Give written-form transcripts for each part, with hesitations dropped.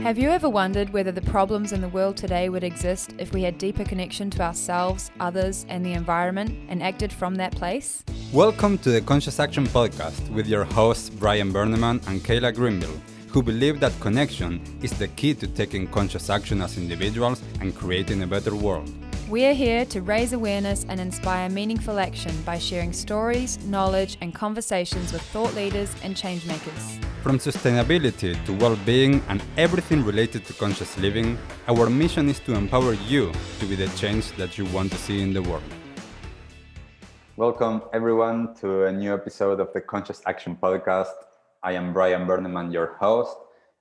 Have you ever wondered whether the problems in the world today would exist if we had deeper connection to ourselves, others, and the environment and acted from that place? Welcome to the Conscious Action Podcast with your hosts Brian Berneman and Kayla Greenville, who believe that connection is the key to taking conscious action as individuals and creating a better world. We are here to raise awareness and inspire meaningful action by sharing stories, knowledge, and conversations with thought leaders and change makers. From sustainability to well-being and everything related to conscious living, our mission is to empower you to be the change that you want to see in the world. Welcome everyone to a new episode of the Conscious Action Podcast. I am Brian Berneman, your host.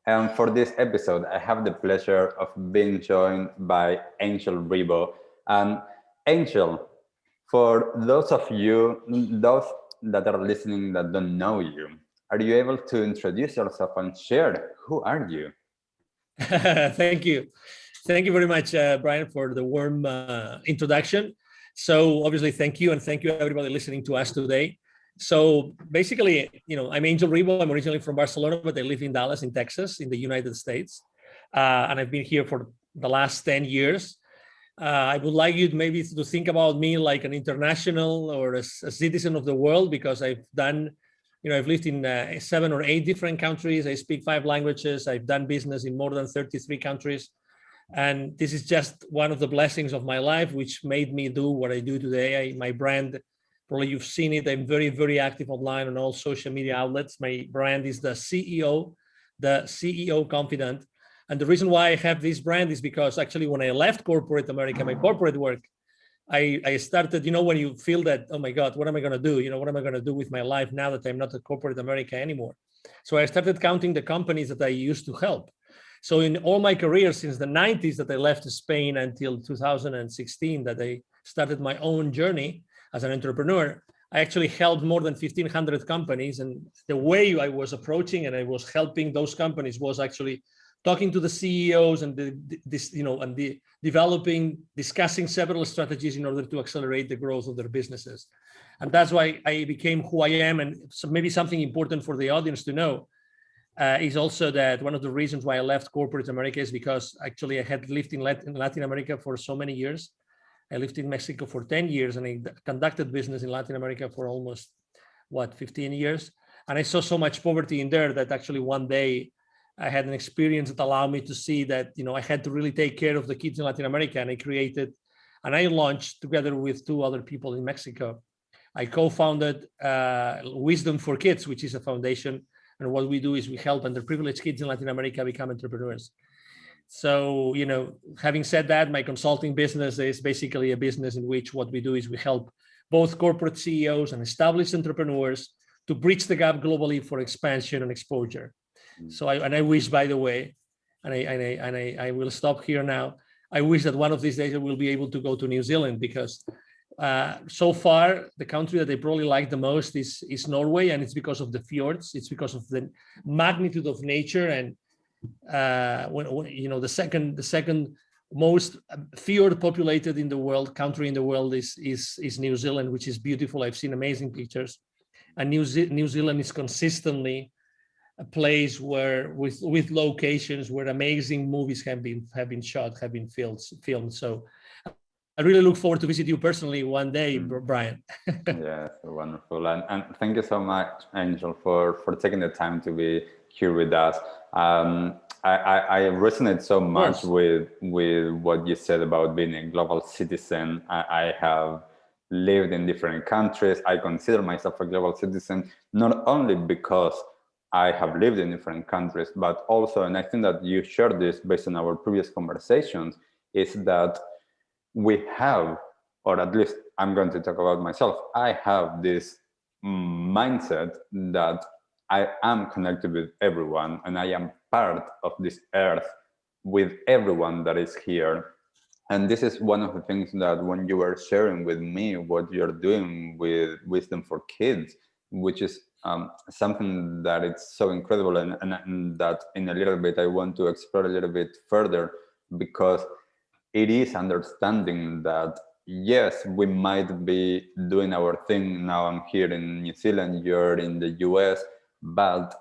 And for this episode, I have the pleasure of being joined by Angel Ribo. And Angel, for those of you, those that are listening that don't know you, are you able to introduce yourself and share who are you? Thank you. Thank you very much, Brian, for the warm introduction. So obviously, thank you. And thank you everybody listening to us today. So basically, I'm Angel Ribo. I'm originally from Barcelona, but I live in Dallas, in Texas, in the United States. And I've been here for the last 10 years. I would like you maybe to think about me like an international or a citizen of the world, because I've lived in 7 or 8 different countries. I speak 5 languages. I've done business in more than 33 countries. And this is just one of the blessings of my life, which made me do what I do today. My brand, probably you've seen it. I'm very, very active online on all social media outlets. My brand is the CEO Confidant. And the reason why I have this brand is because actually when I left corporate America, my corporate work, I started, when you feel that, oh my God, what am I going to do? What am I going to do with my life now that I'm not at corporate America anymore? So I started counting the companies that I used to help. So in all my career since the 90s that I left Spain until 2016, that I started my own journey as an entrepreneur, I actually helped more than 1,500 companies. And the way I was approaching and I was helping those companies was actually talking to the CEOs and developing, discussing several strategies in order to accelerate the growth of their businesses. And that's why I became who I am. And so maybe something important for the audience to know is also that one of the reasons why I left corporate America is because actually I had lived in Latin America for so many years. I lived in Mexico for 10 years and I conducted business in Latin America for almost, 15 years. And I saw so much poverty in there that actually one day I had an experience that allowed me to see that, I had to really take care of the kids in Latin America. And I launched together with 2 other people in Mexico. I co-founded Wisdom for Kids, which is a foundation. And what we do is we help underprivileged kids in Latin America become entrepreneurs. So, having said that, my consulting business is basically a business in which what we do is we help both corporate CEOs and established entrepreneurs to bridge the gap globally for expansion and exposure. So I wish, by the way, and I will stop here now. I wish that one of these days I will be able to go to New Zealand, because so far the country that I probably like the most is Norway, and it's because of the fjords. It's because of the magnitude of nature, and the second most fjord populated in the world country in the world is New Zealand, which is beautiful. I've seen amazing pictures, and New Zealand is consistently a place where with locations where amazing movies have been shot, have been filmed. So I really look forward to visit you personally one day, Brian. Yes, wonderful. And thank you so much, Angel, for taking the time to be here with us. I resonate so much with what you said about being a global citizen. I have lived in different countries. I consider myself a global citizen, not only because I have lived in different countries, but also, and I think that you shared this based on our previous conversations, is that we have, or at least I'm going to talk about myself, I have this mindset that I am connected with everyone and I am part of this earth with everyone that is here. And this is one of the things that when you were sharing with me what you're doing with Wisdom for Kids, which is something that it's so incredible, and that in a little bit I want to explore a little bit further, because it is understanding that yes, we might be doing our thing now. I'm here in New Zealand, you're in the US, but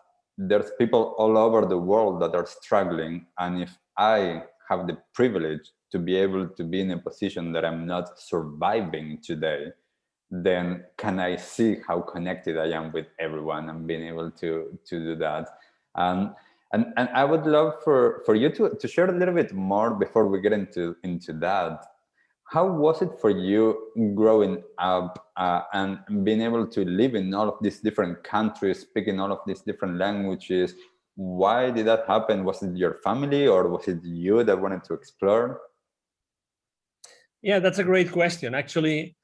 there's people all over the world that are struggling, and if I have the privilege to be able to be in a position that I'm not surviving today, then can I see how connected I am with everyone and being able to do that. And I would love for you to share a little bit more before we get into that. How was it for you growing up and being able to live in all of these different countries, speaking all of these different languages? Why did that happen? Was it your family, or was it you that wanted to explore? Yeah, that's a great question. Actually,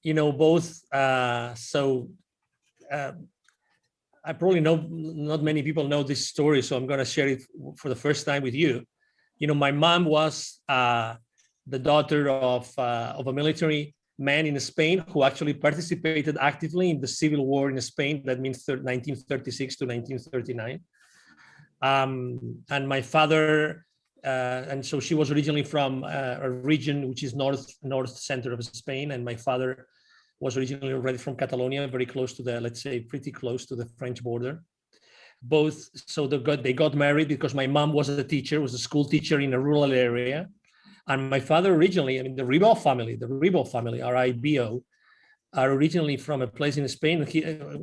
both. I probably know not many people know this story, so I'm going to share it for the first time with you. My mom was the daughter of a military man in Spain who actually participated actively in the civil war in Spain. That means 1936 to 1939. And my father, and so she was originally from a region which is north center of Spain, and my father was originally already from Catalonia, very close to the, let's say, pretty close to the French border. Both, so they got married because my mom was a teacher, was a school teacher in a rural area. And my father originally, the Ribo family, R-I-B-O, are originally from a place in Spain,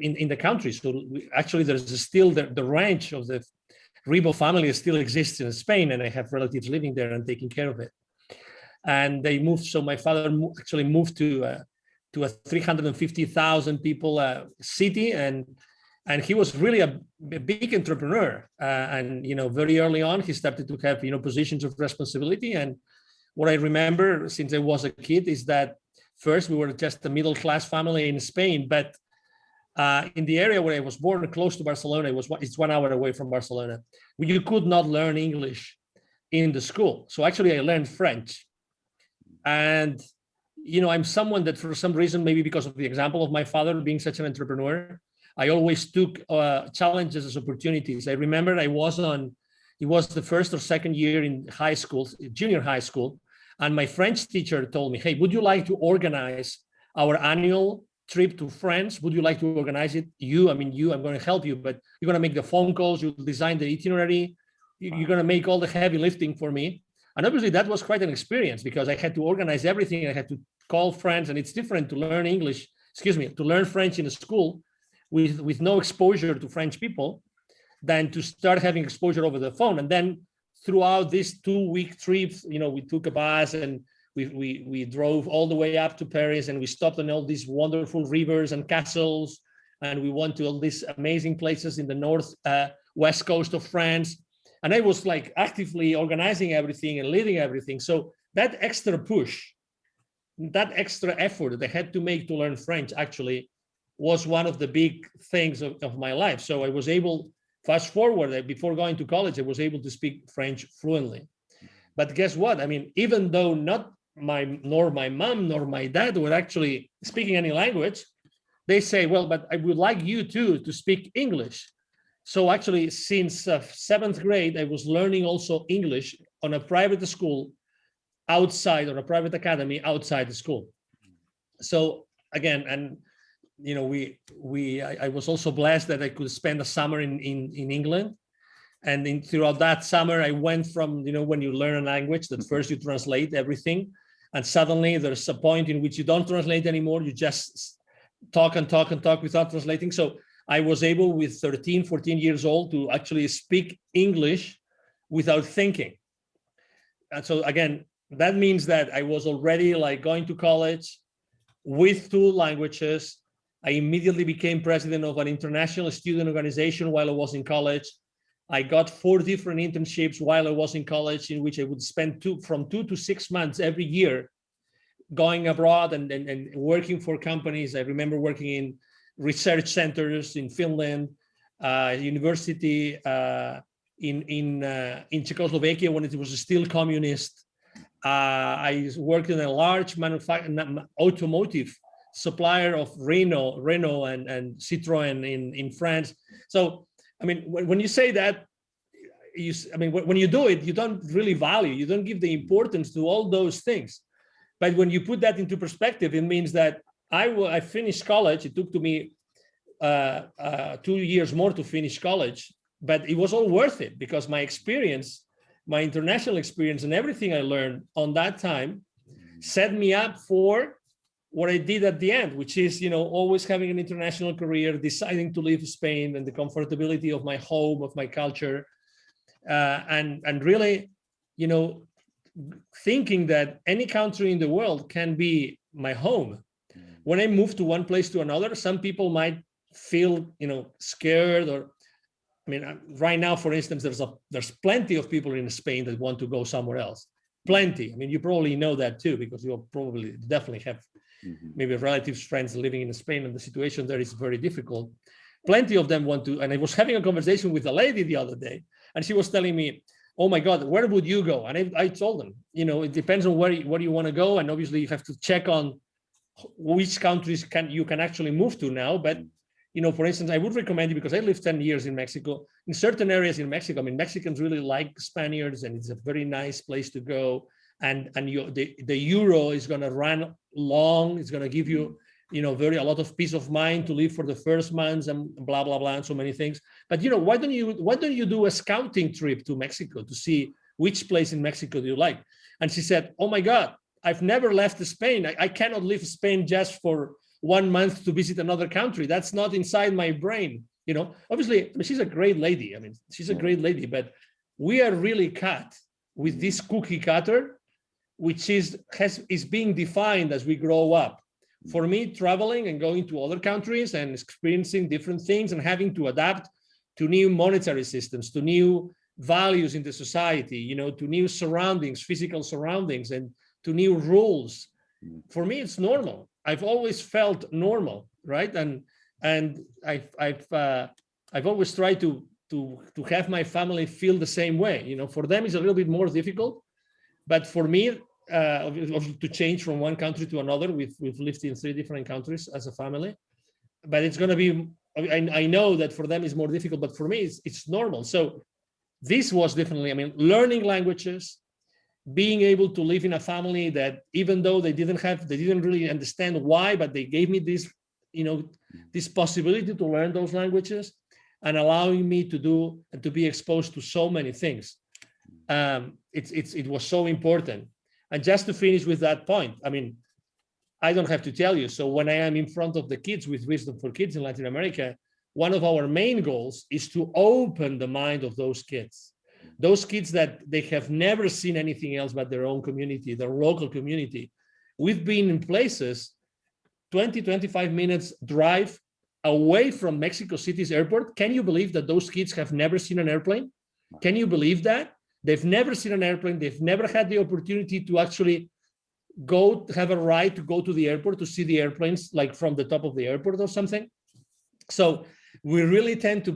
in the country. So actually there's still the ranch of the Ribo family still exists in Spain, and I have relatives living there and taking care of it. And they moved, so my father actually moved to a 350,000 people city, and he was really a big entrepreneur. And very early on, he started to have positions of responsibility. And what I remember since I was a kid is that first we were just a middle-class family in Spain, but in the area where I was born, close to Barcelona, it's 1 hour away from Barcelona, you could not learn English in the school. So actually I learned French. And I'm someone that for some reason, maybe because of the example of my father being such an entrepreneur, I always took challenges as opportunities. I remember it was the first or second year in high school, junior high school. And my French teacher told me, hey, would you like to organize our annual trip to France? Would you like to organize it? I'm going to help you, but you're going to make the phone calls, you design the itinerary, you're going to make all the heavy lifting for me. And obviously that was quite an experience because I had to organize everything. I had to call friends, and it's different to learn to learn French in a school with no exposure to French people than to start having exposure over the phone. And then throughout this 2-week trip, we took a bus and we drove all the way up to Paris, and we stopped on all these wonderful rivers and castles. And we went to all these amazing places in the north west coast of France. And I was like actively organizing everything and leading everything. So that extra push, that extra effort that I had to make to learn French actually was one of the big things of my life. So I was able, fast forward, before going to college, I was able to speak French fluently. But guess what? Even though nor my mom nor my dad were actually speaking any language, they say, well, but I would like you too to speak English. So actually, since 7th grade, I was learning also English on a private school outside, or a private academy outside the school. So again, and I was also blessed that I could spend a summer in England. And throughout that summer, I went from, when you learn a language, that first you translate everything, and suddenly there's a point in which you don't translate anymore. You just talk and talk and talk without translating. So I was able, with 13, 14 years old, to actually speak English without thinking. And so again, that means that I was already like going to college with 2 languages. I immediately became president of an international student organization while I was in college. I got 4 different internships while I was in college, in which I would spend from 2 to 6 months every year going abroad and working for companies. I remember working in research centers in Finland, university in Czechoslovakia when it was still communist. I worked in a large automotive supplier of Renault and Citroën in France. So, when you say that, when you do it, you don't really value, you don't give the importance to all those things. But when you put that into perspective, it means that I finished college. It took to me 2 years more to finish college. but it was all worth it because my experience, my international experience and everything I learned on that time set me up for what I did at the end, which is, always having an international career, deciding to leave Spain and the comfortability of my home, of my culture, and really, thinking that any country in the world can be my home. When I move to one place to another, some people might feel, scared, or, right now, for instance, there's plenty of people in Spain that want to go somewhere else. Plenty. You probably know that too, because you'll probably definitely have maybe relatives, friends living in Spain, and the situation there is very difficult. Plenty of them want to, and I was having a conversation with a lady the other day, and she was telling me, oh my God, where would you go? And I told them, it depends on where you want to go. And obviously you have to check on which countries you can actually move to now. But, for instance, I would recommend you, because I lived 10 years in Mexico, in certain areas in Mexico. Mexicans really like Spaniards, and it's a very nice place to go. And the euro is going to run long. It's going to give you, a lot of peace of mind to live for the first months and blah, blah, blah, and so many things. But, why don't you do a scouting trip to Mexico to see which place in Mexico do you like? And she said, oh my God, I've never left Spain. I cannot leave Spain just for 1 month to visit another country. That's not inside my brain. Obviously, she's a great lady. She's a great lady, but we are really cut with this cookie cutter, which is being defined as we grow up. For me, traveling and going to other countries and experiencing different things and having to adapt to new monetary systems, to new values in the society, to new surroundings, physical surroundings, and to new rules. For me, it's normal. I've always felt normal, right? And I've always tried to have my family feel the same way. For them, it's a little bit more difficult, but for me, to change from one country to another, we've lived in 3 different countries as a family, but it's going to be, I know that for them it's more difficult, but for me it's normal. So this was definitely, learning languages, being able to live in a family that, even though they didn't really understand why, but they gave me this, this possibility to learn those languages, and allowing me to do and to be exposed to so many things. It was so important. And just to finish with that point, I don't have to tell you. So when I am in front of the kids with Wisdom for Kids in Latin America, one of our main goals is to open the mind of those kids that they have never seen anything else but their own community, their local community. We've been in places 20, 25 minutes drive away from Mexico City's airport. Can you believe that those kids have never seen an airplane? Can you believe that? They've never seen an airplane. They've never had the opportunity to actually have a ride to go to the airport to see the airplanes, like from the top of the airport or something. So we really tend to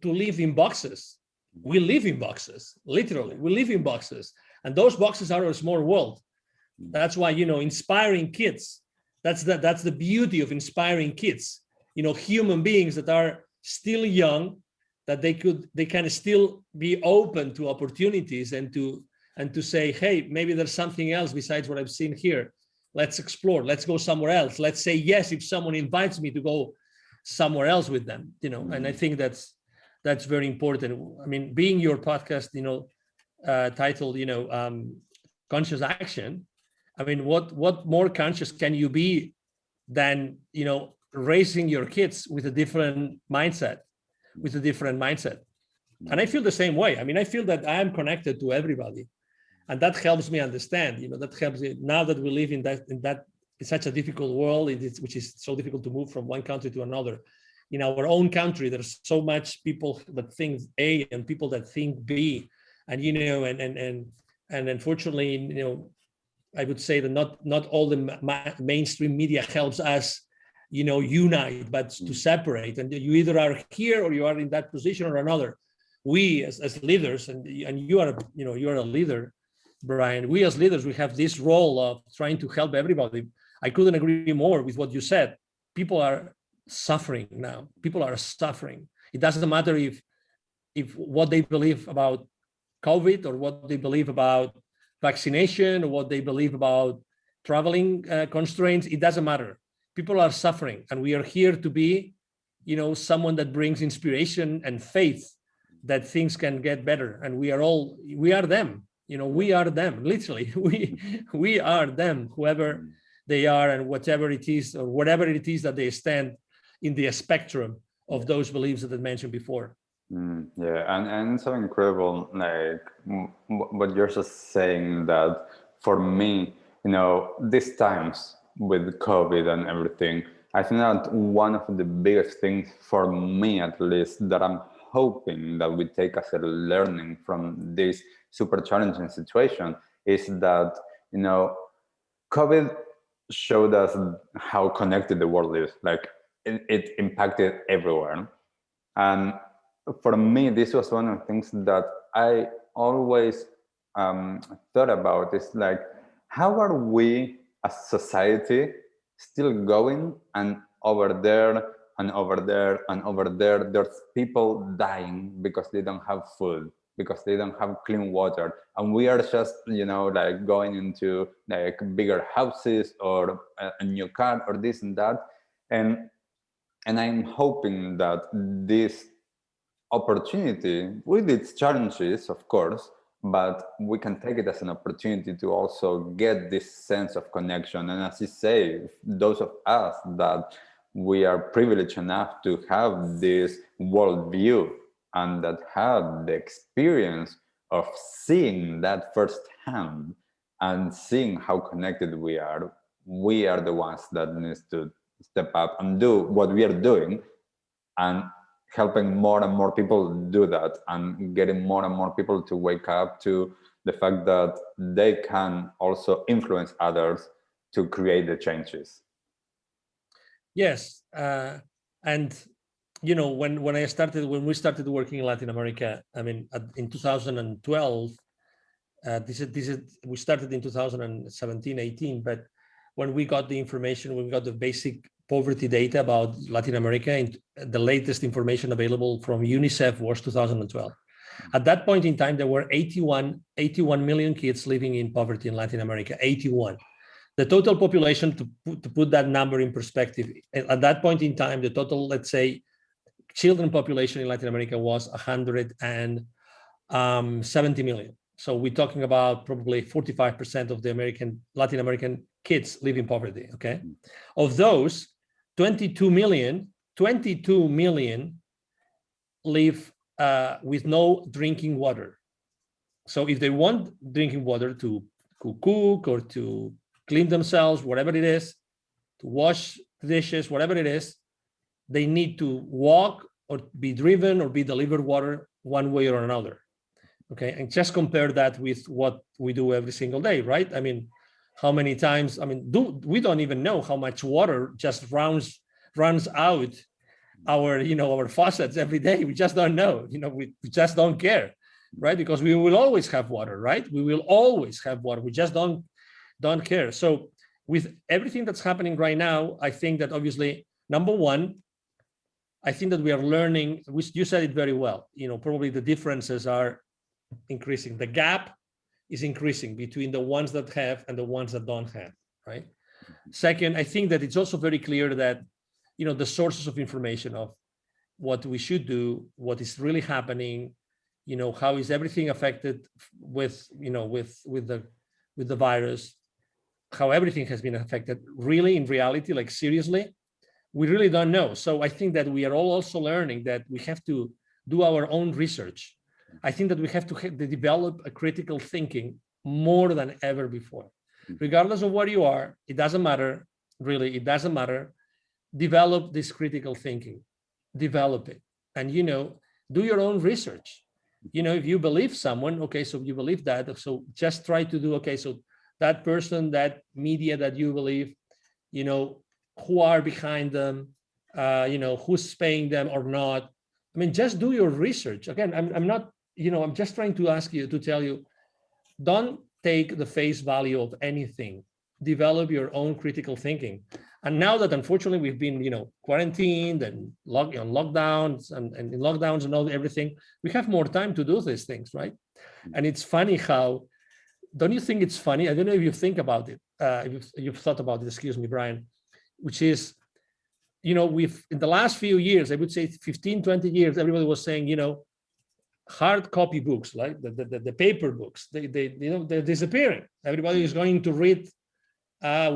live in boxes. We live in boxes, literally. We live in boxes. And those boxes are a small world. That's why, inspiring kids, that's the beauty of inspiring kids, human beings that are still young, that they can still be open to opportunities and to say, hey, maybe there's something else besides what I've seen here. Let's explore. Let's go somewhere else. Let's say yes if someone invites me to go somewhere else with them. And I think that's very important. Being your podcast, titled, Conscious Action. What more conscious can you be than, raising your kids with a different mindset? And I feel the same way. I feel that I am connected to everybody, and that helps me understand. That helps me now that we live in such a difficult world, which is so difficult to move from one country to another. In our own country, there's so much people that think A and people that think B, and and unfortunately, I would say that not all the mainstream media helps us, unite, but to separate. And you either are here or you are in that position or another. We as leaders, and you are a leader, Brian. We as leaders, we have this role of trying to help everybody. I couldn't agree more with what you said. People are suffering now. People are suffering. It doesn't matter if what they believe about COVID, or what they believe about vaccination, or what they believe about traveling constraints. It doesn't matter. People are suffering, and we are here to be, someone that brings inspiration and faith that things can get better, and we are them. We are them, literally. We are them, whoever they are, and whatever it is, or whatever it is that they stand in the spectrum of those beliefs that I mentioned before. Yeah, and it's so incredible, like what you're just saying, that for me, these times with COVID and everything, I think that one of the biggest things for me, at least, that I'm hoping that we take as a learning from this super challenging situation is that, COVID showed us how connected the world is. Like it impacted everywhere. And for me, this was one of the things that I always thought about, is like, how are we as society still going, and over there and over there and over there, there's people dying because they don't have food, because they don't have clean water, and we are just like going into like bigger houses or a new car or this and that. And I'm hoping that this opportunity, with its challenges, of course, but we can take it as an opportunity to also get this sense of connection. And as you say, those of us that we are privileged enough to have this worldview and that have the experience of seeing that firsthand and seeing how connected we are the ones that needs to step up and do what we are doing, and helping more and more people do that, and getting more and more people to wake up to the fact that they can also influence others to create the changes. Yes, and when we started working in Latin America, I mean, in 2012, we started in 2017, 18, but when we got the information, when we got the basic poverty data about Latin America, and the latest information available from UNICEF was 2012. At that point in time, there were 81 million kids living in poverty in Latin America, 81. The total population, to put that number in perspective, at that point in time, the total, let's say, children population in Latin America was 170 million. So we're talking about probably 45% of the Latin American kids live in poverty, okay? Of those, 22 million live with no drinking water. So if they want drinking water to cook or to clean themselves, whatever it is, to wash dishes, whatever it is, they need to walk or be driven or be delivered water one way or another. Okay, and just compare that with what we do every single day, right? I mean, how many times, we don't even know how much water just runs out our faucets every day. We just don't know, we just don't care, right? Because we will always have water, right? We will always have water. We just don't care. So with everything that's happening right now, I think that obviously, number one, I think that we are learning, you said it very well, probably the differences are increasing. The gap is increasing between the ones that have and the ones that don't have, right? Second, I think that it's also very clear that, the sources of information of what we should do, what is really happening, how is everything affected with the virus, how everything has been affected, really, in reality, like seriously, we really don't know. So I think that we are all also learning that we have to do our own research. I think that we have to develop a critical thinking more than ever before. Regardless of where you are, it doesn't matter, really, it doesn't matter. Develop this critical thinking, develop it. And, do your own research. If you believe someone, okay, so you believe that, so just try to do, okay, so that person, that media that you believe, who are behind them, who's paying them or not. I mean, just do your research. Again, I'm not, I'm just trying to tell you, don't take the face value of anything. Develop your own critical thinking. And now that unfortunately we've been, quarantined and lockdowns and in lockdowns and everything, we have more time to do these things, right? And it's funny how, don't you think it's funny? I don't know if you think about it, if you've thought about it, excuse me, Brian, which is, we've, in the last few years, I would say 15, 20 years, everybody was saying, hard copy books, like the paper books, they're disappearing. Everybody is going to read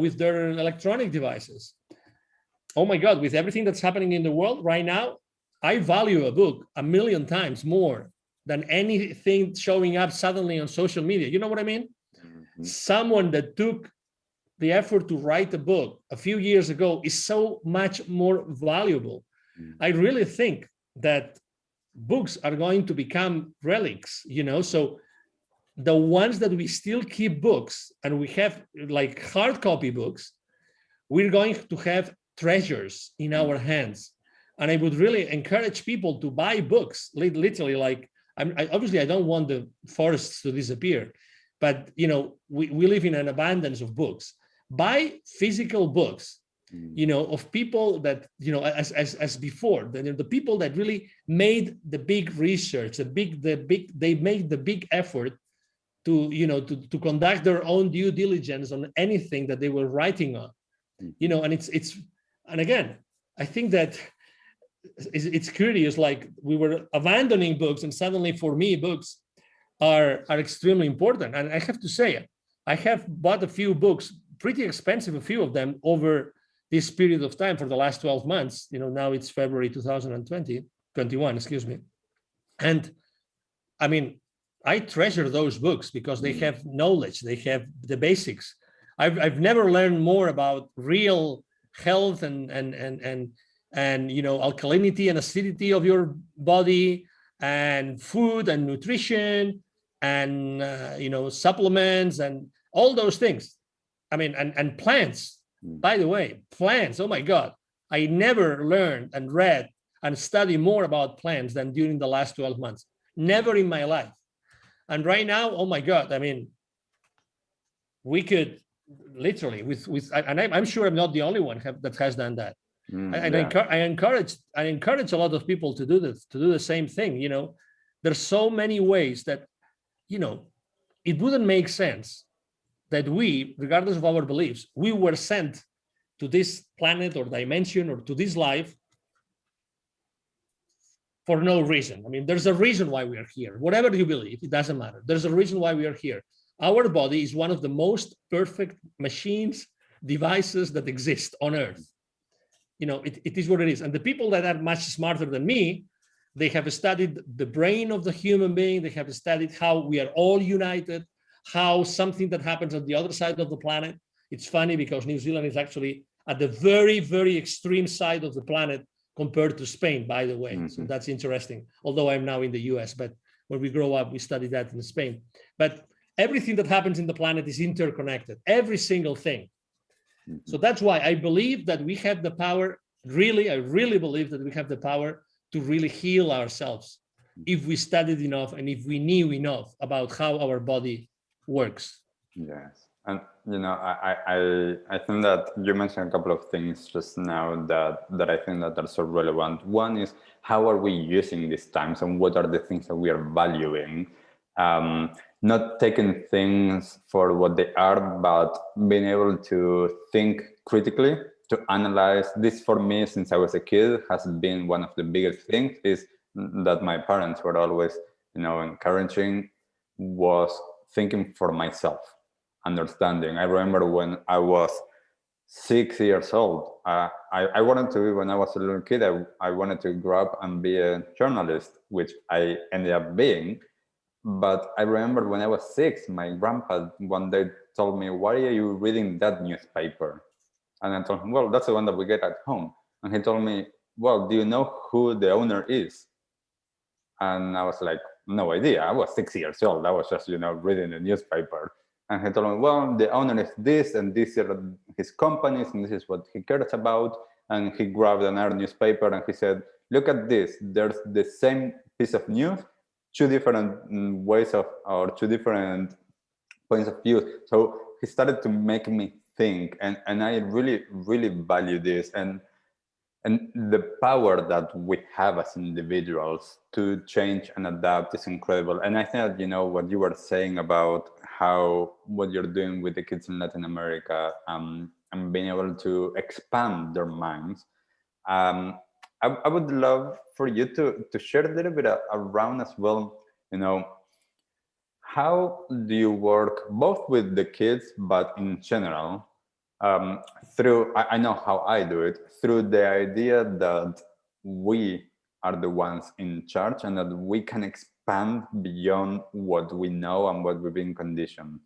with their electronic devices. Oh my God, with everything that's happening in the world right now, I value a book 1,000,000 times more than anything showing up suddenly on social media. You know what I mean? Mm-hmm. Someone that took the effort to write a book a few years ago is so much more valuable. Mm-hmm. I really think that books are going to become relics, so the ones that we still keep books and we have like hard copy books, we're going to have treasures in our hands. And I would really encourage people to buy books, literally. Like, obviously I don't want the forests to disappear, but we live in an abundance of books. Buy physical books, of people that, as before, the people that really made the big research, they made the big effort to conduct their own due diligence on anything that they were writing on, and again, I think that it's curious, like we were abandoning books, and suddenly for me, books are extremely important. And I have to say, I have bought a few books, pretty expensive, a few of them, over this period of time for the last 12 months. Now it's February 2021, excuse me. And I mean, I treasure those books because they have knowledge, they have the basics. I've never learned more about real health and alkalinity and acidity of your body, and food and nutrition, and supplements and all those things. I mean, and plants, by the way, plants. Oh my God, I never learned and read and studied more about plants than during the last 12 months. Never in my life. And right now, oh my God, I mean, we could literally and I'm sure I'm not the only one that has done that. I encourage a lot of people to do the same thing. There's so many ways that, it wouldn't make sense that we, regardless of our beliefs, we were sent to this planet or dimension or to this life for no reason. I mean, there's a reason why we are here. Whatever you believe, it doesn't matter. There's a reason why we are here. Our body is one of the most perfect machines, devices that exist on Earth. It is what it is. And the people that are much smarter than me, they have studied the brain of the human being. They have studied how we are all united, how something that happens on the other side of the planet. It's funny because New Zealand is actually at the very, very extreme side of the planet compared to Spain, by the way. Mm-hmm. So that's interesting. Although I'm now in the US, but when we grow up, we study that in Spain. But everything that happens in the planet is interconnected, every single thing. Mm-hmm. So that's why I believe that we have the power, I really believe that we have the power to really heal ourselves if we studied enough and if we knew enough about how our body works. Yes. And, I think that you mentioned a couple of things just now that I think that are so relevant. One is, how are we using these times and what are the things that we are valuing? Not taking things for what they are, but being able to think critically, to analyze. This for me, since I was a kid, has been one of the biggest things, is that my parents were always, encouraging, was thinking for myself, understanding. I remember when I was 6 years old, I wanted to be, when I was a little kid, I wanted to grow up and be a journalist, which I ended up being. But I remember when I was 6, my grandpa one day told me, "Why are you reading that newspaper?" And I told him, "Well, that's the one that we get at home." And he told me, "Well, do you know who the owner is?" And I was like, no idea. I was 6 years old. I was just, reading the newspaper. And he told me, "Well, the owner is this, and these are his companies, and this is what he cares about." And he grabbed another newspaper and he said, "Look at this. There's the same piece of news, two different ways or two different points of view." So he started to make me think, and I really, really value this. And the power that we have as individuals to change and adapt is incredible. And I think that, what you were saying about what you're doing with the kids in Latin America, and being able to expand their minds. I would love for you to share a little bit around as well, how do you work both with the kids, but in general, through, I know how I do it, through the idea that we are the ones in charge and that we can expand beyond what we know and what we've been conditioned?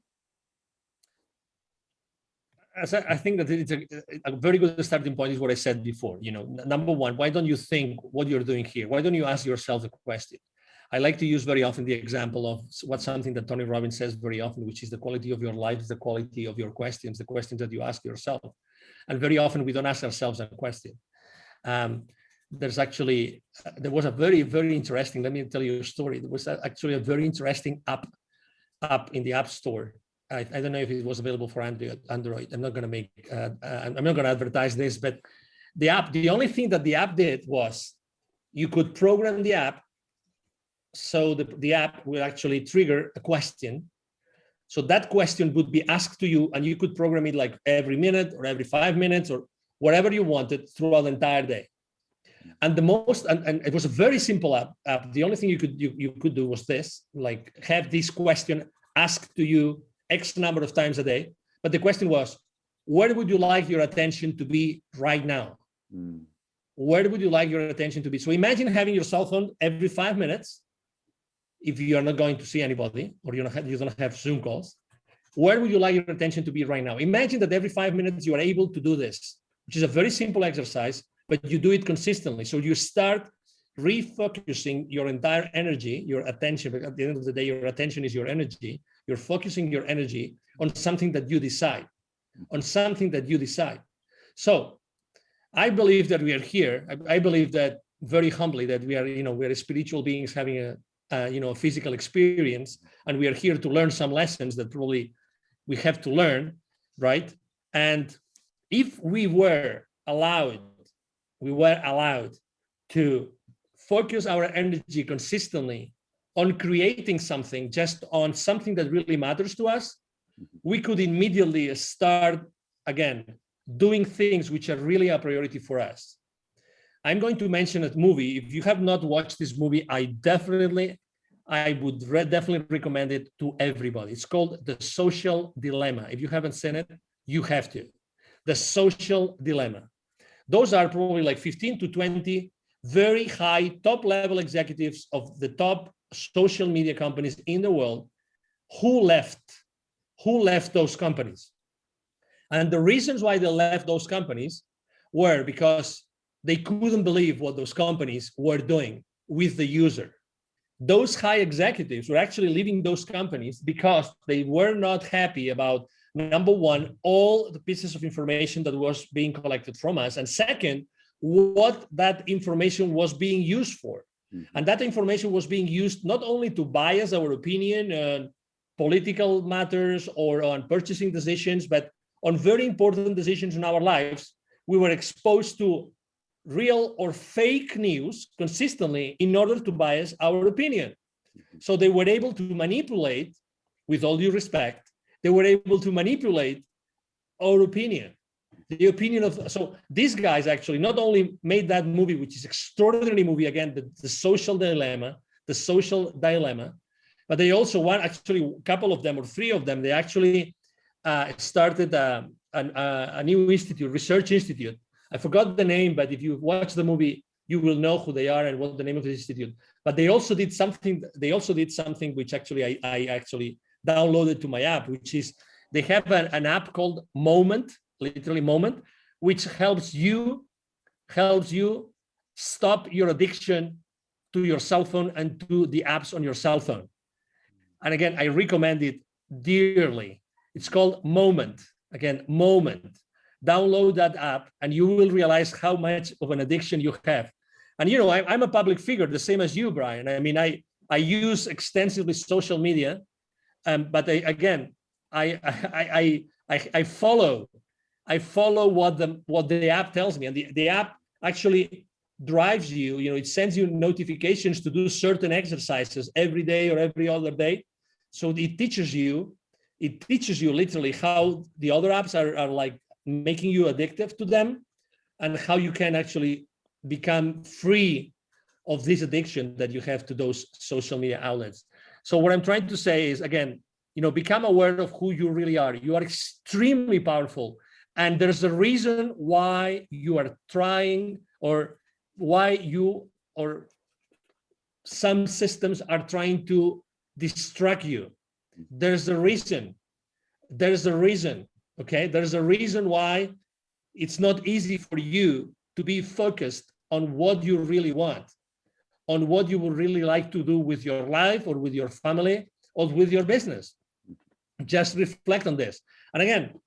I think that it's a very good starting point is what I said before. Number one, why don't you think what you're doing here? Why don't you ask yourself the question? I like to use very often the example of what's something that Tony Robbins says very often, which is the quality of your life is the quality of your questions, the questions that you ask yourself. And very often we don't ask ourselves a question. There was a very, very interesting, let me tell you a story. There was actually a very interesting app in the App Store. I don't know if it was available for Android. I'm not going to advertise this, but the only thing that the app did was you could program the app so the app will actually trigger a question. So that question would be asked to you, and you could program it like every minute or every 5 minutes or whatever you wanted throughout the entire day. And and it was a very simple app. The only thing you could do was this, like have this question asked to you X number of times a day. But the question was, where would you like your attention to be right now? Where would you like your attention to be? So imagine having your cell phone every 5 minutes. If you are not going to see anybody or you don't have Zoom calls, where would you like your attention to be right now? Imagine that every 5 minutes you are able to do this, which is a very simple exercise, but you do it consistently. So you start refocusing your entire energy, your attention. But at the end of the day, your attention is your energy. You're focusing your energy on something that you decide, So I believe that we are here. I believe that very humbly that we are spiritual beings having a physical experience, and we are here to learn some lessons that probably we have to learn, right? And if we were allowed to focus our energy consistently on creating something, just on something that really matters to us, we could immediately start again doing things which are really a priority for us. I'm going to mention a movie. If you have not watched this movie, I would definitely recommend it to everybody. It's called The Social Dilemma. If you haven't seen it, you have to. The Social Dilemma. Those are probably like 15 to 20 very high top-level executives of the top social media companies in the world who left those companies. And the reasons why they left those companies were because they couldn't believe what those companies were doing with the user. Those high executives were actually leaving those companies because they were not happy about, number one, all the pieces of information that was being collected from us, and second, what that information was being used for. And that information was being used not only to bias our opinion on political matters or on purchasing decisions, but on very important decisions in our lives. We were exposed to real or fake news consistently in order to bias our opinion. So they were able to manipulate, with all due respect, they were able to manipulate our opinion. The opinion of, so these guys actually not only made that movie, which is extraordinary movie, again, the social dilemma, but they also actually a couple of them or three of them, they actually started a new institute, research institute. I forgot the name, but if you watch the movie, you will know who they are and what the name of the institute. But they also did something which actually I actually downloaded to my app, which is they have an app called Moment, literally Moment, which helps you stop your addiction to your cell phone and to the apps on your cell phone. And again, I recommend it dearly. It's called Moment. Again, Moment. Download that app and you will realize how much of an addiction you have. And I'm a public figure, the same as you, Brian. I mean, I use extensively social media, but I follow what the app tells me, and the app actually drives you. It sends you notifications to do certain exercises every day or every other day. So it teaches you literally how the other apps are like making you addictive to them, and how you can actually become free of this addiction that you have to those social media outlets. So what I'm trying to say is, again, become aware of who you really are. You are extremely powerful. And there's a reason why you are trying, or why you or some systems are trying to distract you. There's a reason. There's a reason. Okay. There's a reason why it's not easy for you to be focused on what you really want, on what you would really like to do with your life or with your family or with your business. Just reflect on this. And again,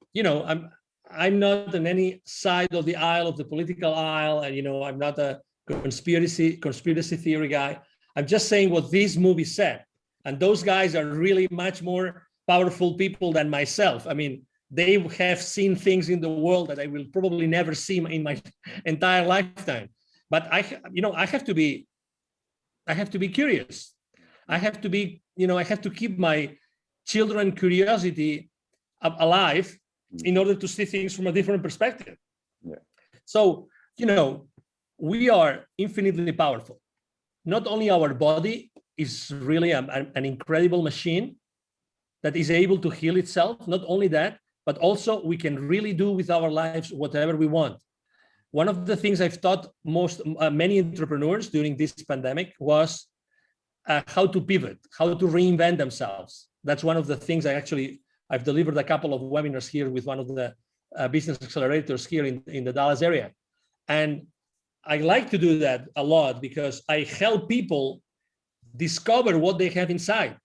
I'm not on any side of the aisle, of the political aisle, and I'm not a conspiracy theory guy. I'm just saying what this movie said. And those guys are really much more powerful people than myself. I mean, they have seen things in the world that I will probably never see in my entire lifetime. But I have to be curious. I have to keep my children curiosity alive in order to see things from a different perspective. Yeah. So, we are infinitely powerful. Not only our body is really an incredible machine that is able to heal itself, not only that, but also we can really do with our lives whatever we want. One of the things I've taught many entrepreneurs during this pandemic was how to pivot, how to reinvent themselves. That's one of the things I've delivered a couple of webinars here with one of the business accelerators here in the Dallas area. And I like to do that a lot because I help people discover what they have inside.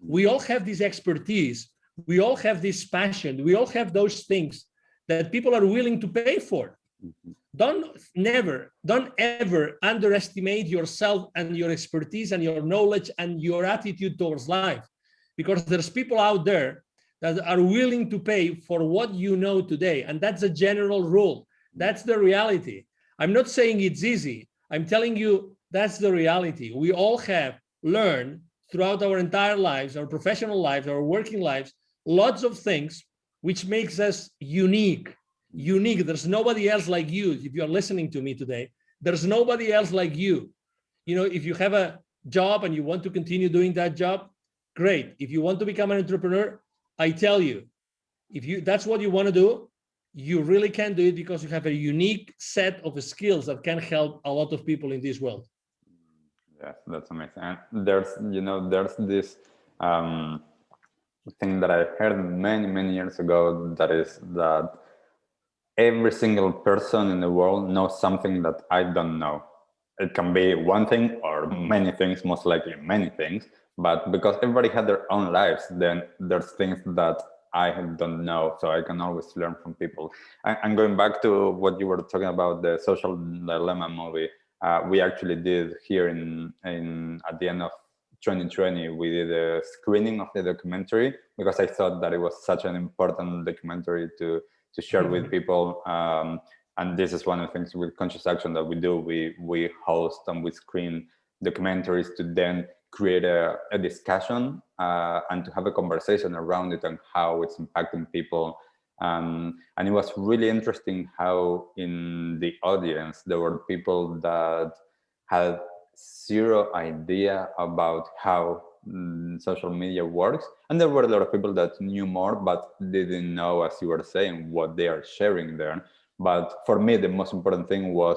We all have this expertise. We all have this passion. We all have those things that people are willing to pay for. Don't ever underestimate yourself and your expertise and your knowledge and your attitude towards life, because there's people out there that are willing to pay for what you know today. And that's a general rule. That's the reality. I'm not saying it's easy. I'm telling you that's the reality. We all have learned throughout our entire lives, our professional lives, our working lives, lots of things which makes us unique. There's nobody else like you. If you're listening to me today, there's nobody else like you. If you have a job and you want to continue doing that job, great. If you want to become an entrepreneur, I tell you, if that's what you want to do, you really can do it because you have a unique set of skills that can help a lot of people in this world. Yes, that's amazing. And there's this thing that I heard many years ago, that is that every single person in the world knows something that I don't know. It can be one thing or many things, most likely many things, but because everybody had their own lives, then there's things that I don't know, so I can always learn from people. And going back to what you were talking about, the Social Dilemma movie, we actually did here in at the end of 2020, we did a screening of the documentary because I thought that it was such an important documentary to share with people. And this is one of the things with Conscious Action that we do. We host and we screen documentaries to then create a discussion and to have a conversation around it and how it's impacting people. And it was really interesting how in the audience there were people that had zero idea about how social media works, and there were a lot of people that knew more but didn't know, as you were saying, what they are sharing there. But for me, the most important thing was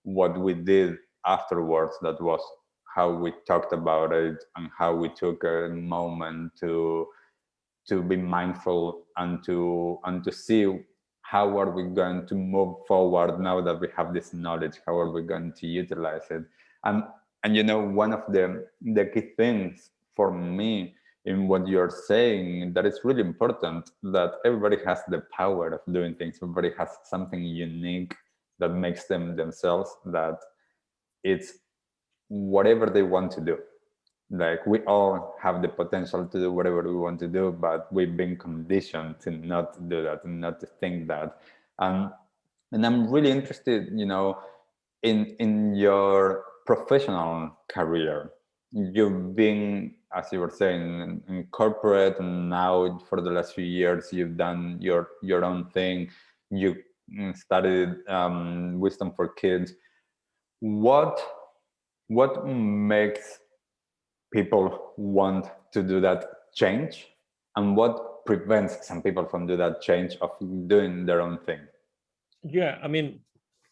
what we did afterwards. That was how we talked about it and how we took a moment to be mindful and to see how are we going to move forward now that we have this knowledge. How are we going to utilize it? And one of the key things for me in what you're saying, that it's really important that everybody has the power of doing things. Everybody has something unique that makes them themselves, that it's whatever they want to do. Like, we all have the potential to do whatever we want to do, but we've been conditioned to not do that and not to think that. And I'm really interested, in your professional career. You've been, as you were saying, in corporate, and now for the last few years you've done your own thing. You studied wisdom for kids. What makes people want to do that change, and what prevents some people from do that change of doing their own thing? Yeah, I mean,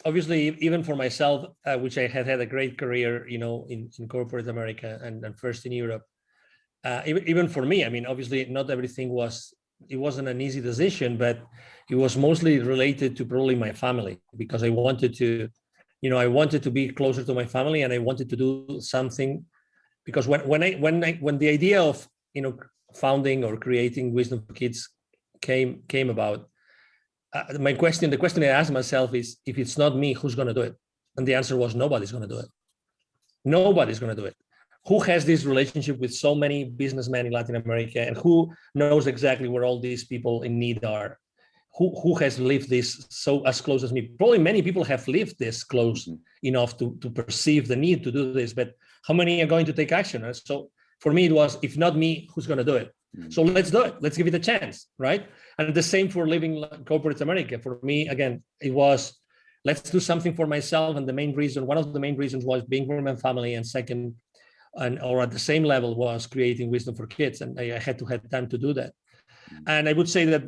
obviously, even for myself, which I had a great career, in corporate America and first in Europe. Even for me, I mean, obviously, not everything it wasn't an easy decision, but it was mostly related to probably my family, because I wanted to be closer to my family, and I wanted to do something, because when the idea of founding or creating Wisdom for Kids came about, the question I asked myself is, if it's not me, who's going to do it? And the answer was, nobody's going to do it. Nobody's going to do it. Who has this relationship with so many businessmen in Latin America, and who knows exactly where all these people in need are? Who has lived this so as close as me? Probably many people have lived this close enough to perceive the need to do this, but how many are going to take action? And so for me, it was, if not me, who's going to do it? So let's do it. Let's give it a chance, right? And the same for living corporate America. For me, again, it was, let's do something for myself. And one of the main reasons was being for my family, and second, or at the same level, was creating Wisdom for Kids. And I had to have time to do that. And I would say that,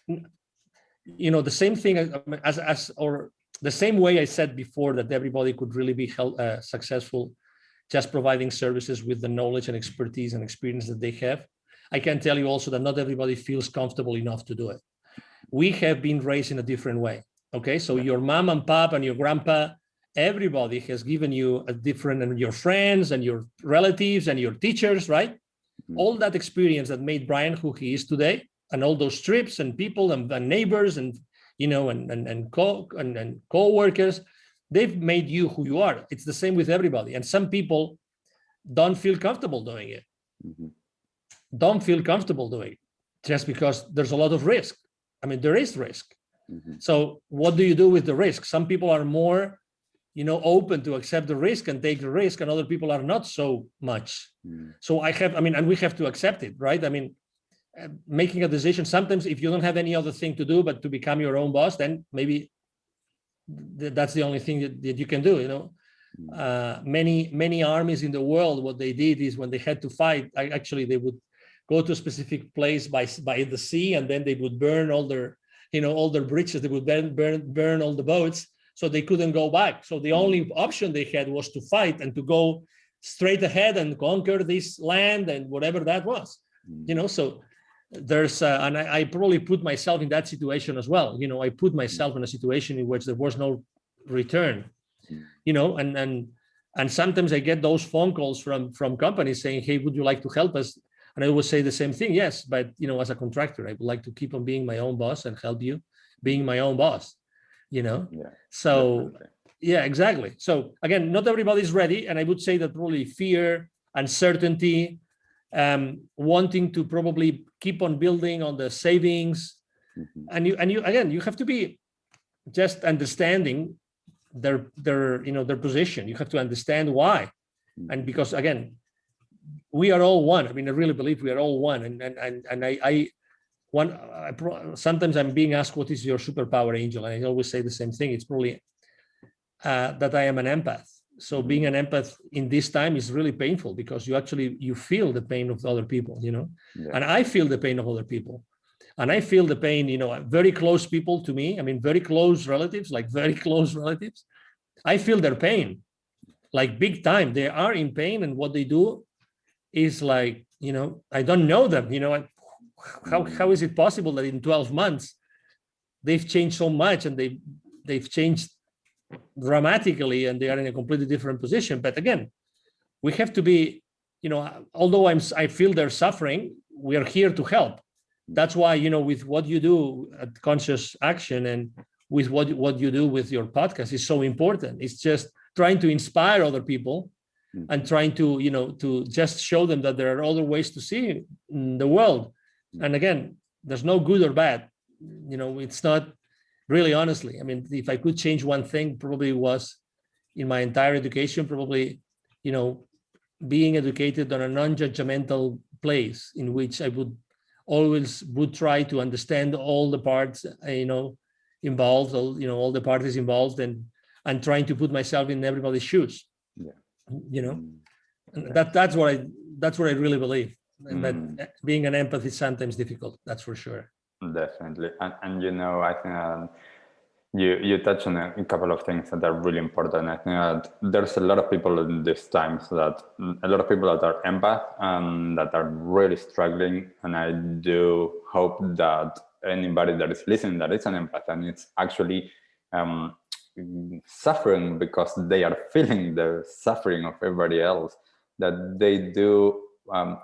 the same thing or the same way I said before, that everybody could really be successful just providing services with the knowledge and expertise and experience that they have. I can tell you also that not everybody feels comfortable enough to do it. We have been raised in a different way. Okay, so your mom and pop and your grandpa, everybody has given you a different, and your friends and your relatives and your teachers, right? All that experience that made Brian who he is today, and all those trips and people and neighbors and co-workers, they've made you who you are. It's the same with everybody. And some people don't feel comfortable doing it. Don't feel comfortable doing it just because there's a lot of risk. I mean, there is risk. So what do you do with the risk? Some people are more, open to accept the risk and take the risk, and other people are not so much. So and we have to accept it, right? I mean, making a decision, sometimes if you don't have any other thing to do but to become your own boss, then maybe that's the only thing that you can do. Many armies in the world, what they did is, when they had to fight, they would go to a specific place by the sea, and then they would burn all their bridges. They would burn all the boats, so they couldn't go back. So the only option they had was to fight and to go straight ahead and conquer this land and whatever that was. So there's and I probably put myself in that situation as well. I put myself in a situation in which there was no return. And sometimes I get those phone calls from companies saying, "Hey, would you like to help us?" And I would say the same thing, yes, but as a contractor, I would like to keep on being my own boss and help you being my own boss. Yeah, so definitely. Yeah, exactly. So again, not everybody's ready, and I would say that probably fear, uncertainty, wanting to probably keep on building on the savings, and you have to be just understanding their position. You have to understand why, and because again, we are all one. I mean, I really believe we are all one, and sometimes I'm being asked, what is your superpower, Angel? And I always say the same thing. It's probably that I am an empath. So being an empath in this time is really painful, because you feel the pain of other people, and I feel the pain of other people, and I feel the pain, very close people to me. I mean, very close relatives, I feel their pain, like big time. They are in pain, and what they do is like, I don't know them, how is it possible that in 12 months they've changed so much, and they've changed dramatically, and they are in a completely different position. But again, we have to be, although I feel they're suffering, we are here to help. That's why, with what you do at Conscious Action, and with what you do with your podcast is so important. It's just trying to inspire other people, and trying to, to just show them that there are other ways to see the world. And again, there's no good or bad. It's not really, honestly. I mean, if I could change one thing, probably was in my entire education, probably, being educated on a non-judgmental place, in which I would try to understand all the parts, involved, all the parties involved, and trying to put myself in everybody's shoes. That's what I really believe. But being an empath is sometimes difficult. That's for sure. Definitely. And I think you touched on a couple of things that are really important. I think that there's a lot of people in these times that are empath and that are really struggling. And I do hope that anybody that is listening that is an empath and it's actually suffering because they are feeling the suffering of everybody else, that they do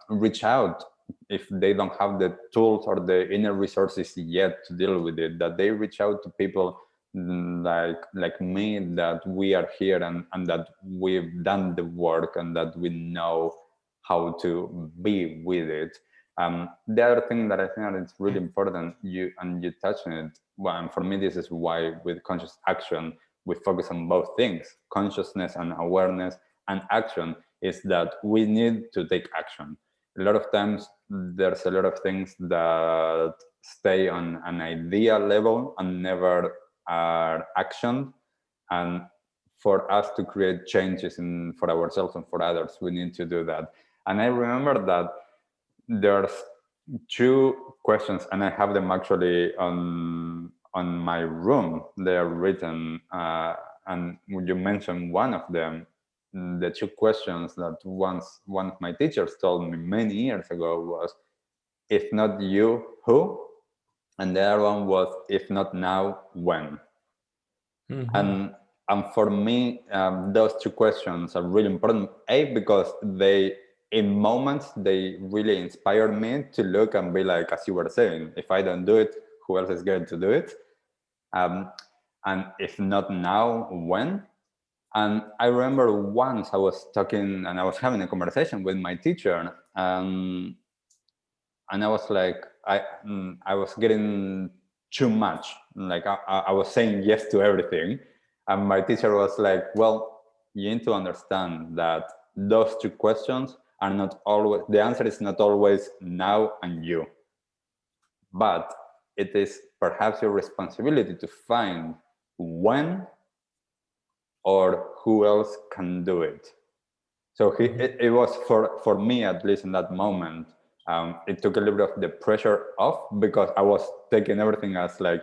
reach out if they don't have the tools or the inner resources yet to deal with it, that they reach out to people like me, that we are here and that we've done the work and that we know how to be with it. The other thing that I think that it's really important, you touched on it, well, and for me this is why with conscious action we focus on both things, consciousness and awareness and action, is that we need to take action. A lot of times there's a lot of things that stay on an idea level and never are actioned. And for us to create changes for ourselves and for others, we need to do that. And I remember that there's two questions, and I have them actually on my room. They are written, and you mentioned one of them. The two questions that one of my teachers told me many years ago was, if not you, who? And the other one was, if not now, when? And for me, those two questions are really important. Because in moments, they really inspired me to look and be like, as you were saying, if I don't do it, who else is going to do it? And if not now, when? And I remember once I was talking and I was having a conversation with my teacher, and I was like, I was getting too much. Like I was saying yes to everything. And my teacher was like, well, you need to understand that those two questions are not always, the answer is not always now and you. But it is perhaps your responsibility to find when or who else can do it. So it was for me, at least in that moment, it took a little bit of the pressure off, because I was taking everything as like,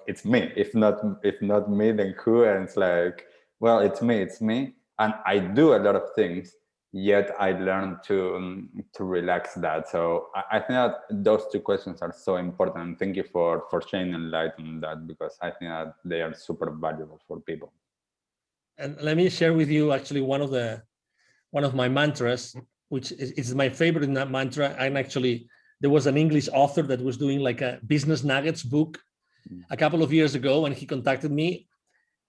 it's me. If not me, then who? And it's like, well, it's me. And I do a lot of things, yet I learned to relax that. So I think that those two questions are so important. Thank you for shining light on that, because I think that they are super valuable for people. And let me share with you actually one of my mantras, which is my favorite in that mantra. And actually, there was an English author that was doing like a business nuggets book a couple of years ago, and he contacted me,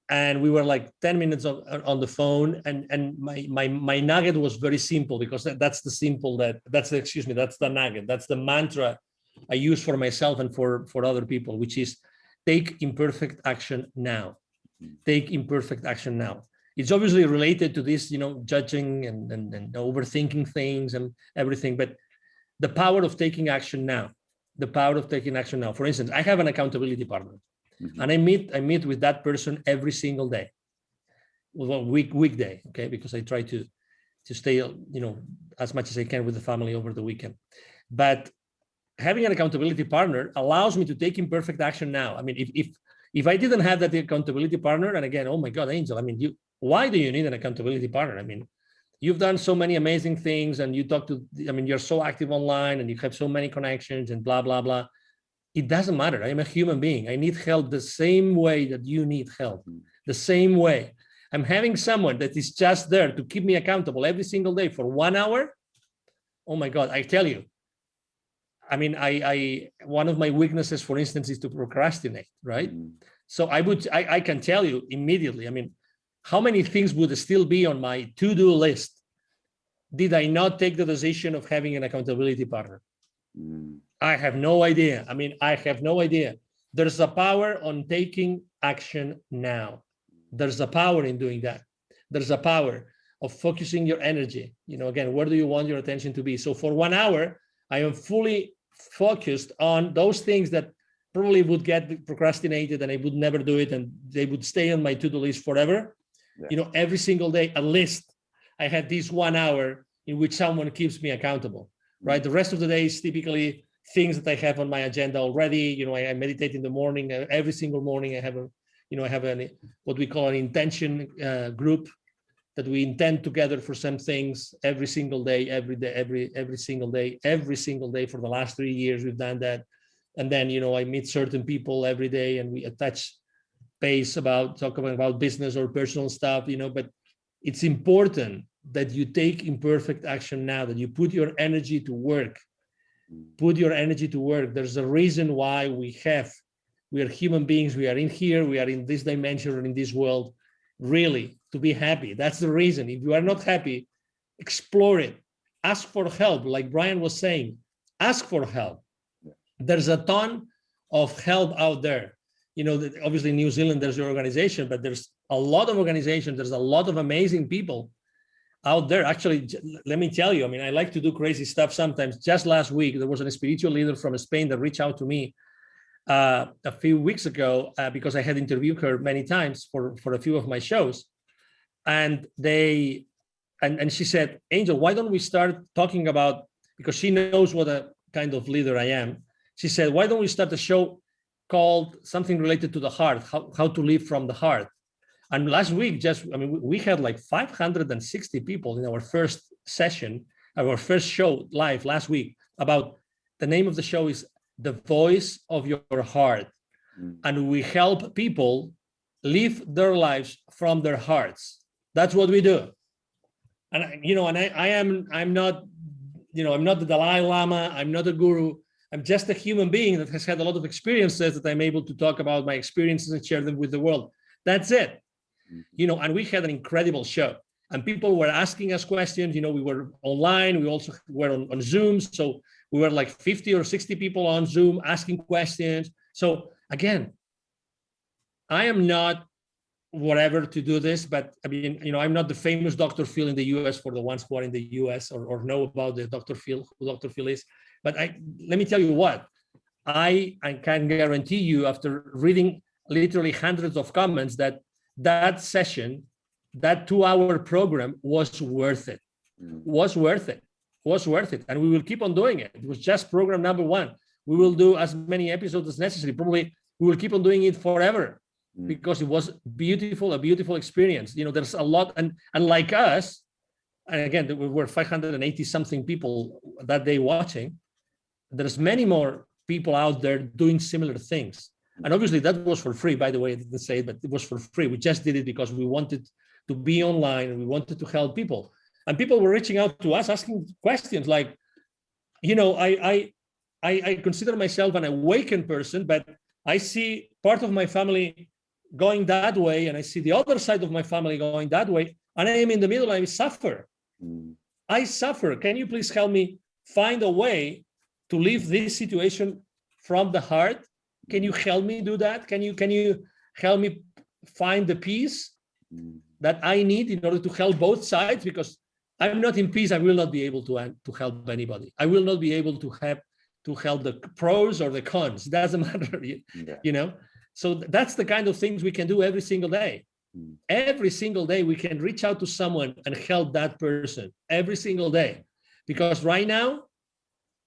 and we were like 10 minutes on the phone. And my nugget was very simple, because that's the nugget. That's the mantra I use for myself and for other people, which is take imperfect action now. Take imperfect action now. It's obviously related to this, judging and overthinking things and everything, but the power of taking action now, For instance, I have an accountability partner, and I meet with that person every single day, well, weekday, okay, because I try to stay, as much as I can with the family over the weekend. But having an accountability partner allows me to take imperfect action now. I mean, if I didn't have that accountability partner, and again, oh my God, Angel, I mean, why do you need an accountability partner? I mean, you've done so many amazing things, and you're so active online, and you have so many connections and blah, blah, blah. It doesn't matter. I am a human being. I need help the same way that you need help, the same way. I'm having someone that is just there to keep me accountable every single day for 1 hour. Oh my God, I tell you. I mean, one of my weaknesses, for instance, is to procrastinate, right? So I can tell you immediately, I mean, how many things would still be on my to-do list did I not take the decision of having an accountability partner? I have no idea. I mean, I have no idea. There's a power on taking action now. There's a power in doing that. There's a power of focusing your energy. Again, where do you want your attention to be? So for 1 hour, I am fully focused on those things that probably would get procrastinated, and I would never do it, and they would stay on my to-do list forever. Yeah. Every single day, at least I had this 1 hour in which someone keeps me accountable, right? The rest of the day is typically things that I have on my agenda already. I meditate in the morning. Every single morning I have what we call an intention group that we intend together for some things every single day, every single day for the last 3 years. We've done that. And then, I meet certain people every day and we attach base talking about business or personal stuff, but it's important that you take imperfect action now, that you put your energy to work. Put your energy to work. There's a reason why we are human beings. We are in here. We are in this dimension or in this world, really, to be happy. That's the reason. If you are not happy, explore it. Ask for help. Like Brian was saying, ask for help. There's a ton of help out there. Obviously New Zealand, there's your organization, but there's a lot of organizations. There's a lot of amazing people out there. Actually, let me tell you, I like to do crazy stuff sometimes. Just last week, there was a spiritual leader from Spain that reached out to me a few weeks ago because I had interviewed her many times for a few of my shows. And she said, Angel, why don't we start talking about, because she knows what a kind of leader I am. She said, why don't we start a show called something related to the heart, how to live from the heart. And last week, we had like 560 people in our first session, our first show live last week. About the name of the show is The Voice of Your Heart. And we help people live their lives from their hearts. That's what we do. And I'm not the Dalai Lama, I'm not a guru. I'm just a human being that has had a lot of experiences that I'm able to talk about my experiences and share them with the world. That's it. And we had an incredible show and people were asking us questions. We were online. We also were on Zoom. So we were like 50 or 60 people on Zoom asking questions. So again, I am not whatever to do this, but I'm not the famous Dr. Phil in the US for the ones who are in the US or know about the Dr. Phil, who Dr. Phil is. But let me tell you what, I can guarantee you after reading literally hundreds of comments that session, that 2-hour program was worth it, was worth it. And we will keep on doing it. It was just program number 1. We will do as many episodes as necessary. Probably we will keep on doing it forever because it was a beautiful experience. There's a lot, and like us, and again, there were 580 something people that day watching. There's many more people out there doing similar things. And obviously that was for free, by the way, I didn't say it, but it was for free. We just did it because we wanted to be online and we wanted to help people. And people were reaching out to us, asking questions like, I consider myself an awakened person, but I see part of my family going that way, and I see the other side of my family going that way, and I am in the middle, I suffer. I suffer. Can you please help me find a way to leave this situation from the heart? Can you help me do that? Can you help me find the peace that I need in order to help both sides? Because I'm not in peace, I will not be able to help anybody. I will not be able to help the pros or the cons. It doesn't matter, So that's the kind of things we can do every single day. Every single day we can reach out to someone and help that person every single day. Because right now,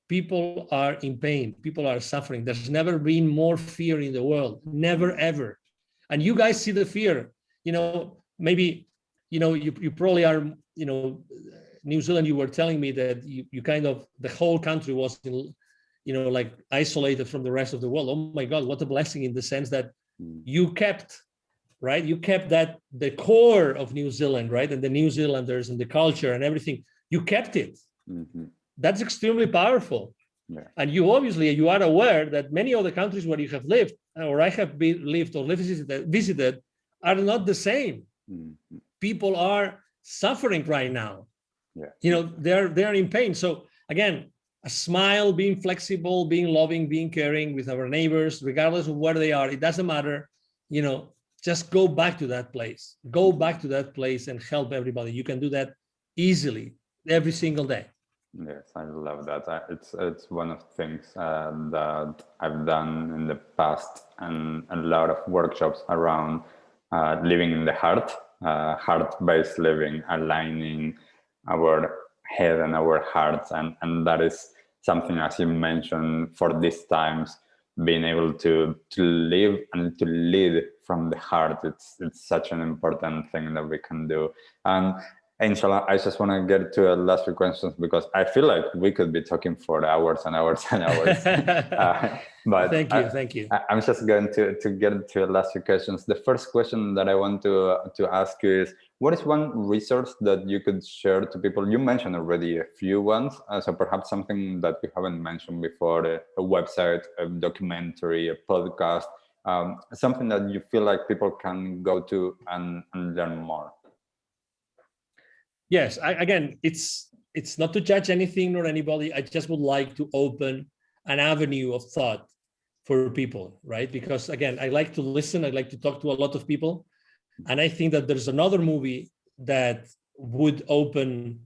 people are in pain, people are suffering. There's never been more fear in the world, never, ever. And you guys see the fear, maybe, you probably are, New Zealand, you were telling me that you kind of, the whole country was, like isolated from the rest of the world. Oh my God, what a blessing in the sense that you kept, right? You kept that, the core of New Zealand, right? And the New Zealanders and the culture and everything, you kept it. That's extremely powerful. Yeah. And you are aware that many of the countries where you have lived, or I have lived or visited, are not the same. People are suffering right now. Yeah. They're in pain. So again, a smile, being flexible, being loving, being caring with our neighbors, regardless of where they are, it doesn't matter. Just go back to that place. Go back to that place and help everybody. You can do that easily every single day. Yes, I love that. It's one of the things that I've done in the past, and a lot of workshops around living in the heart, heart-based living, aligning our head and our hearts, and that is something, as you mentioned, for these times, being able to live and to lead from the heart. It's such an important thing that we can do. And Angel, I just want to get to the last few questions, because I feel like we could be talking for hours and hours and hours. But thank you. I'm just going to get to the last few questions. The first question that I want to ask you is, what is one resource that you could share to people? You mentioned already a few ones, so perhaps something that we haven't mentioned before, a website, a documentary, a podcast, something that you feel like people can go to and learn more. Yes, again, it's not to judge anything or anybody. I just would like to open an avenue of thought for people, right? Because again, I like to listen. I like to talk to a lot of people. And I think that there's another movie that would open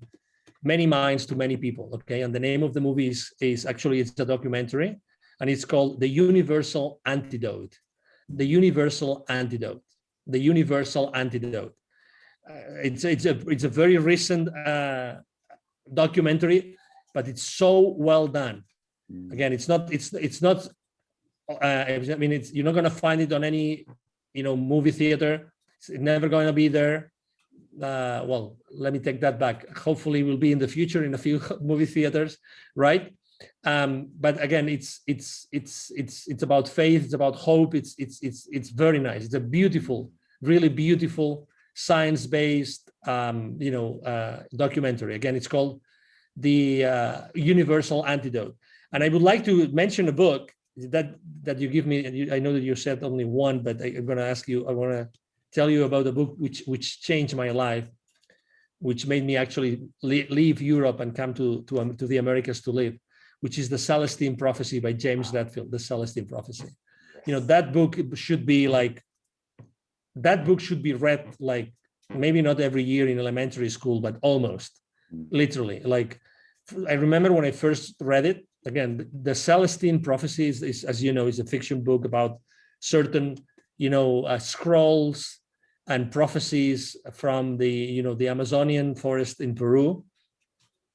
many minds to many people, okay? And the name of the movie is actually, it's a documentary, and it's called The Universal Antidote. The Universal Antidote. The Universal Antidote. It's a very recent documentary, but it's so well done. Again, it's not. I mean, you're not going to find it on any, movie theater. It's never going to be there. Well, let me take that back. Hopefully, it will be in the future in a few movie theaters, right? But again, it's about faith. It's about hope. It's very nice. It's a beautiful, really beautiful, science-based documentary. Again, it's called The Universal Antidote. And I would like to mention a book that you give me. I know that you said only one, but I'm going to ask you, I want to tell you about a book which changed my life, which made me actually leave Europe and come to the Americas to live, which is The Celestine Prophecy by James Redfield. The Celestine Prophecy. That book should be read, like, maybe not every year in elementary school, but almost literally. Like, I remember when I first read it. Again, the Celestine Prophecy is, as you know, is a fiction book about certain, scrolls and prophecies from the Amazonian forest in Peru.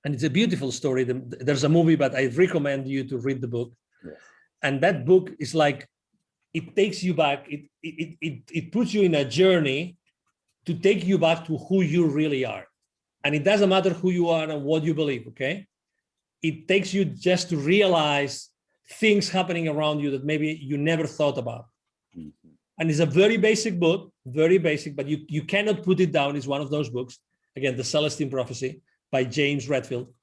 And it's a beautiful story. There's a movie, but I recommend you to read the book. Yes. And that book is like, it takes you back. It puts you in a journey to take you back to who you really are. And it doesn't matter who you are and what you believe, okay? It takes you just to realize things happening around you that maybe you never thought about. Mm-hmm. And it's a very basic book, very basic, but you cannot put it down. It's one of those books. Again, The Celestine Prophecy by James Redfield.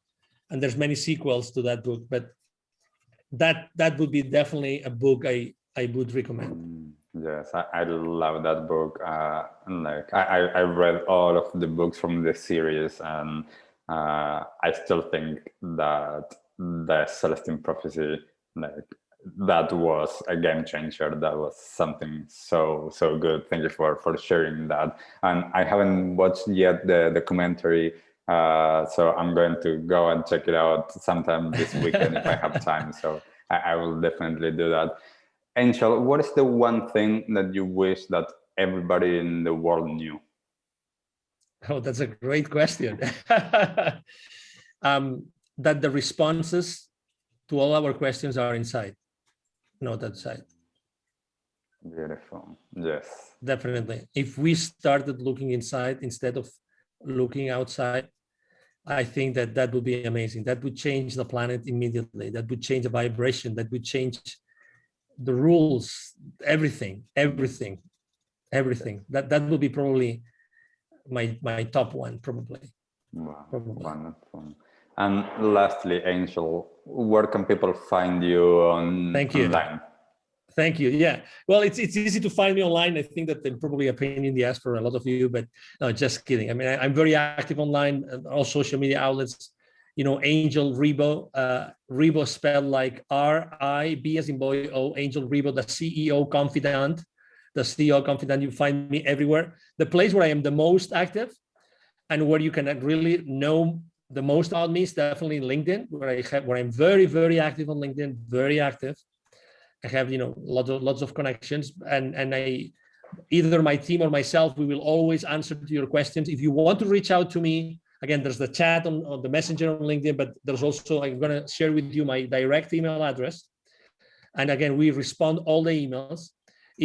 And there's many sequels to that book, but that would be definitely a book I would recommend. Yes, I love that book. I read all of the books from the series, and I still think that the Celestine Prophecy, that was a game changer. That was something so good. Thank you for sharing that. And I haven't watched yet the documentary, so I'm going to go and check it out sometime this weekend if I have time. So I will definitely do that. Angel, what is the one thing that you wish that everybody in the world knew? Oh, that's a great question. That the responses to all our questions are inside, not outside. Beautiful. Yes. Definitely. If we started looking inside instead of looking outside, I think that would be amazing. That would change the planet immediately. That would change the vibration. That would change the rules, everything. That will be probably my top one, probably. Wow, probably. Wonderful. And lastly, Angel, where can people find you online? Thank you. Yeah. Well, it's easy to find me online. I think that I'm probably a pain in the ass for a lot of you, but no, just kidding. I mean, I'm very active online, all social media outlets. Angel Ribo, Ribo spelled like R-I-B as in boy, O, Angel Ribo, the CEO Confidant, You find me everywhere. The place where I am the most active and where you can really know the most about me is definitely LinkedIn, where I'm very, very active on LinkedIn, very active. I have, lots of connections, and I, either my team or myself, we will always answer to your questions. If you want to reach out to me Again, there's the chat on the messenger on LinkedIn, but there's also, I'm going to share with you my direct email address. And again, we respond all the emails.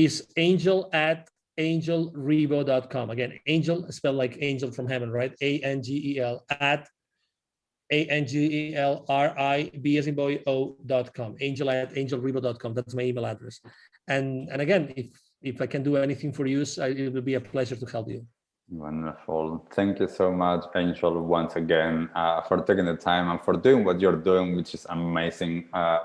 Is angel@angelribo.com. Again, angel spelled like angel from heaven, right? ANGEL at ANGELRIB as in boy o.com. Angel@angelribo.com. That's my email address. And again, if I can do anything for you, it will be a pleasure to help you. Wonderful. Thank you so much, Angel, once again, for taking the time and for doing what you're doing, which is amazing.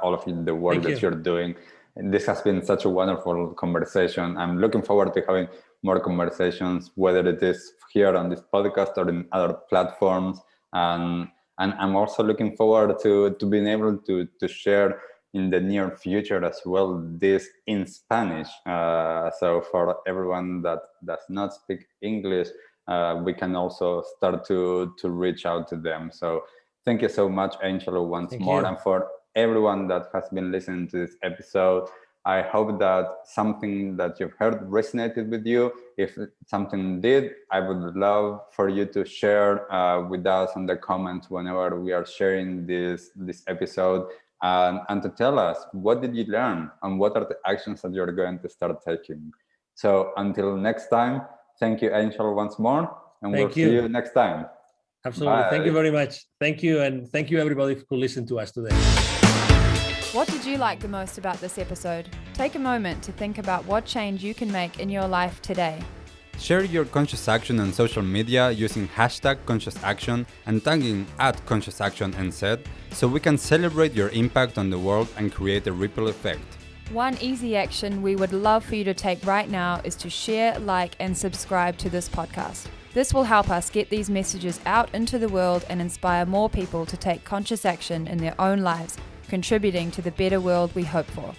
All of the work that you're doing. And this has been such a wonderful conversation. I'm looking forward to having more conversations, whether it is here on this podcast or in other platforms. And I'm also looking forward to being able to share in the near future as well this in Spanish. So for everyone that does not speak English, we can also start to reach out to them. So thank you so much, Angel, once more. And for everyone that has been listening to this episode, I hope that something that you've heard resonated with you. If something did, I would love for you to share with us in the comments whenever we are sharing this episode, and to tell us, what did you learn and what are the actions that you're going to start taking. So until next time, thank you, Angel, once more, and we'll see you next time. Absolutely. Bye. Thank you very much. Thank you. And thank you, everybody, who listened to us today. What did you like the most about this episode? Take a moment to think about what change you can make in your life today. Share your conscious action on social media using #ConsciousAction and tagging @ConsciousActionNZ so we can celebrate your impact on the world and create a ripple effect. One easy action we would love for you to take right now is to share, like, and subscribe to this podcast. This will help us get these messages out into the world and inspire more people to take conscious action in their own lives, contributing to the better world we hope for.